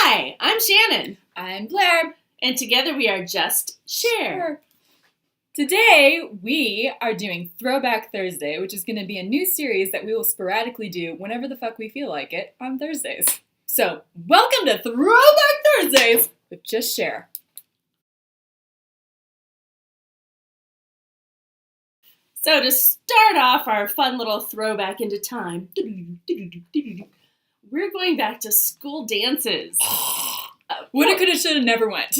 Hi, I'm Shannon. I'm Blair. And together we are just Shair. Today we are doing Throwback Thursday, which is going to be a new series that we will sporadically do whenever the fuck we feel like it on Thursdays. So, welcome to Throwback Thursdays with just Shair. So to start off our fun little throwback into time, we're going back to school dances. Woulda, coulda, shoulda, never went.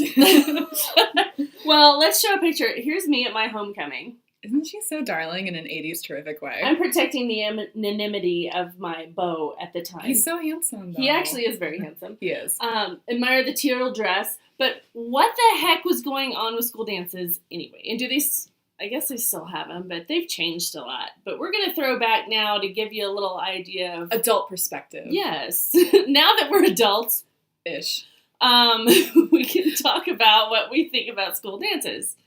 Well, let's show a picture. Here's me at my homecoming. Isn't she so darling in an 80s terrific way? I'm protecting the anonymity of my beau at the time. He's so handsome, though. He actually is very handsome. He is. Admire the teal dress. But what the heck was going on with school dances anyway? And I guess they still have them, but they've changed a lot. But we're going to throw back now to give you a little idea of... Adult perspective. Yes. Now that we're adults... Ish. We can talk about what we think about school dances.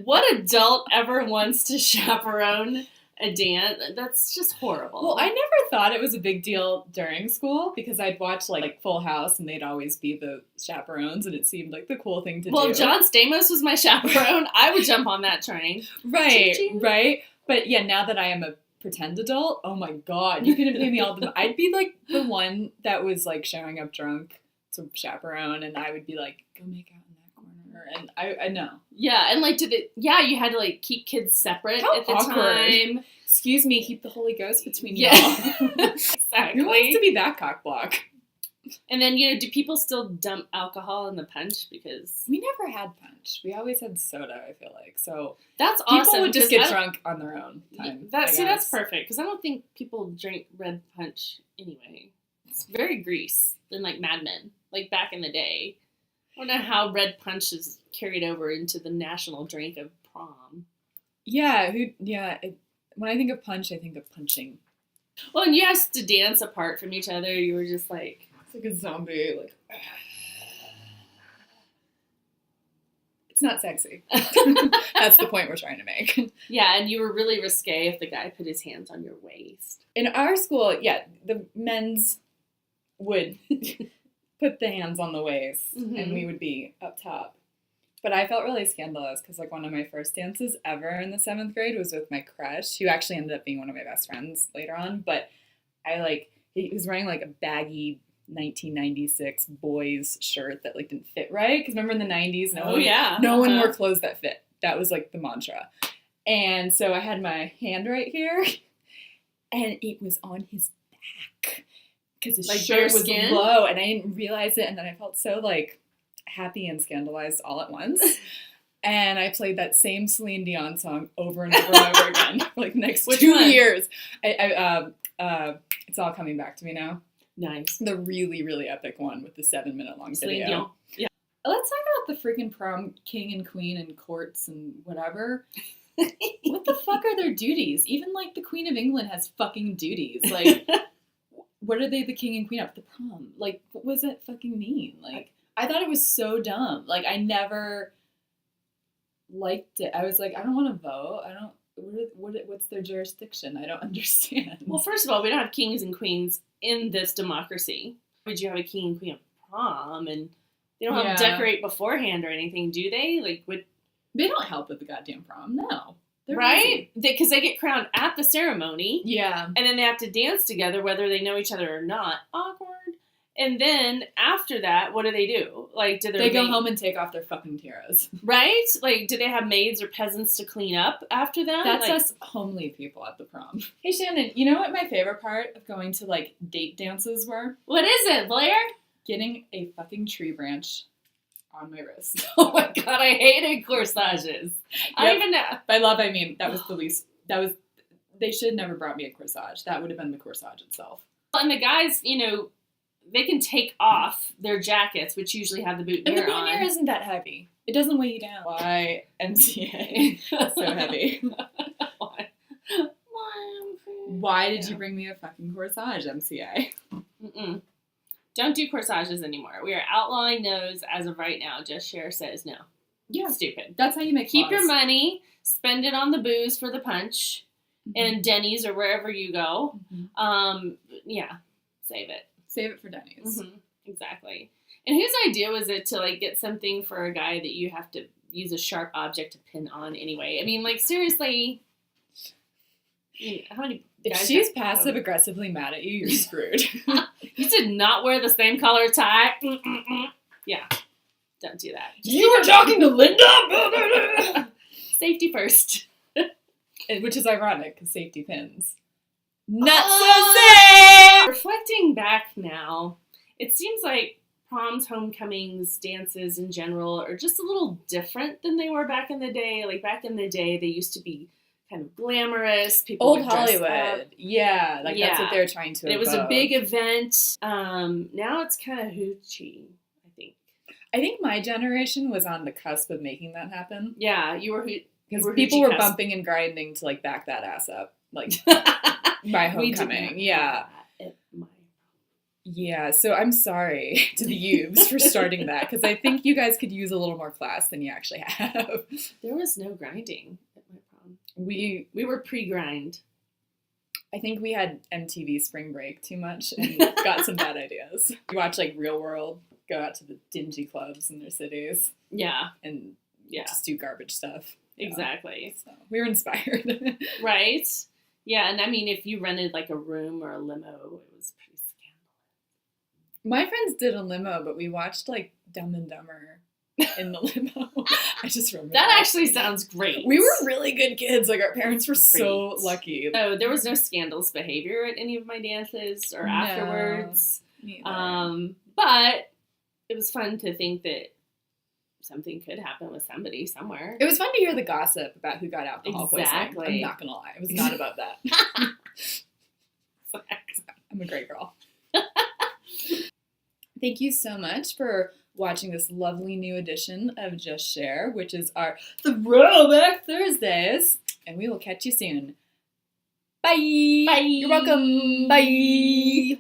What adult ever wants to chaperone a dance? That's just horrible. Well, I never thought it was a big deal during school because I'd watch like Full House and they'd always be the chaperones and it seemed like the cool thing to do. Well, John Stamos was my chaperone. I would jump on that train. Right, right. But yeah, now that I am a pretend adult, oh my god, you couldn't pay me all the... I'd be like the one that was like showing up drunk to chaperone and I would be like, go make out in that corner. And I know. Yeah, and like you had to like keep kids separate at the time. Excuse me, keep the Holy Ghost between y'all. Exactly. Who wants to be that cockblock? And then, do people still dump alcohol in the punch? Because we never had punch. We always had soda, I feel like. So that's awesome. People would just get drunk on their own time. That's perfect. Because I don't think people drink red punch anyway. It's very Grease and like Mad Men, like back in the day. I don't know how red punch is carried over into the national drink of prom. Yeah, when I think of punch, I think of punching. Well, and you have to dance apart from each other. You were just like... It's like a zombie, like... It's not sexy. That's the point we're trying to make. Yeah, and you were really risque if the guy put his hands on your waist. In our school, yeah, the men's would put the hands on the waist, and we would be up top. But I felt really scandalous because, like, one of my first dances ever in the 7th grade was with my crush, who actually ended up being one of my best friends later on. But he was wearing, like, a baggy 1996 boys shirt that, like, didn't fit right. Because remember in the 90s, no one wore clothes that fit. That was, like, the mantra. And so I had my hand right here, and it was on his back. Because his shirt was low, and I didn't realize it. And then I felt so, like... happy and scandalized all at once. And I played that same Celine Dion song over and over and over again for like the next 2 years. It's all coming back to me now. Nice. The really, really epic one with the 7-minute long Celine video. Dion. Yeah. Let's talk about the freaking prom king and queen and courts and whatever. What the fuck are their duties? Even like the Queen of England has fucking duties. Like, what are they the king and queen of? The prom. Like, what does that fucking mean? Like, I thought it was so dumb. Like, I never liked it. I was like, I don't want to vote. What's their jurisdiction? I don't understand. Well, first of all, we don't have kings and queens in this democracy. Would you have a king and queen of prom? And they don't have to decorate beforehand or anything, do they? Like, they don't help with the goddamn prom. No. Right? Because they get crowned at the ceremony. Yeah. And then they have to dance together whether they know each other or not. Awkward. And then after that, what do? Like, they go home and take off their fucking tiaras, right? Like, do they have maids or peasants to clean up after them? That's us homely people at the prom. Hey Shannon, you know what my favorite part of going to like date dances were? What is it, Blair? Getting a fucking tree branch on my wrist. Oh my god, I hated corsages. I don't even know. By love, I mean that was the least. They should have never brought me a corsage. That would have been the corsage itself. And the guys, they can take off their jackets, which usually have the boutonniere on. And the boutonniere isn't that heavy. It doesn't weigh you down. Why MCA? So heavy. Why did you bring me a fucking corsage, MCA? Mm-mm. Don't do corsages anymore. We are outlawing those as of right now. Just Shair says no. Yeah. Stupid. That's how you make Keep your money. Spend it on the booze for the punch. And Denny's or wherever you go. Mm-hmm. Yeah. Save it. Save it for Denny's. Mm-hmm. Exactly. And whose idea was it to like get something for a guy that you have to use a sharp object to pin on anyway? I mean, like seriously, how many? If she's passive aggressively mad at you, you're screwed. You did not wear the same color tie. Yeah, don't do that. You were talking to Linda. Safety first. Which is ironic because safety pins. Not so safe. Reflecting back now, it seems like proms, homecomings, dances in general are just a little different than they were back in the day. Like back in the day, they used to be kind of glamorous. People Old would dress Hollywood. up. Yeah, like that's what they're trying to. And it was a big event. Now it's kind of hoochie, I think. I think my generation was on the cusp of making that happen. Yeah, you were because people were bumping and grinding to like back that ass up, like by homecoming. Yeah. Yeah, so I'm sorry to the youths for starting that because I think you guys could use a little more class than you actually have. There was no grinding at my prom. We were pre-grind. I think we had MTV Spring Break too much and got some bad ideas. We watch like Real World, go out to the dingy clubs in their cities. Yeah. And just do garbage stuff. Exactly. So we were inspired. Right? Yeah, and I mean, if you rented like a room or a limo, it was pretty scandalous. My friends did a limo, but we watched like Dumb and Dumber in the limo. I just remember that actually sounds great. We were really good kids. Like our parents were so lucky. Oh, there was no scandalous behavior at any of my dances or afterwards. But it was fun to think that something could happen with somebody somewhere. It was fun to hear the gossip about who got alcohol poisoning. I'm not gonna lie, it was not about that. I'm a great girl. Thank you so much for watching this lovely new edition of Just Share, which is our Throwback Thursdays, and we will catch you soon. Bye. Bye. You're welcome. Bye.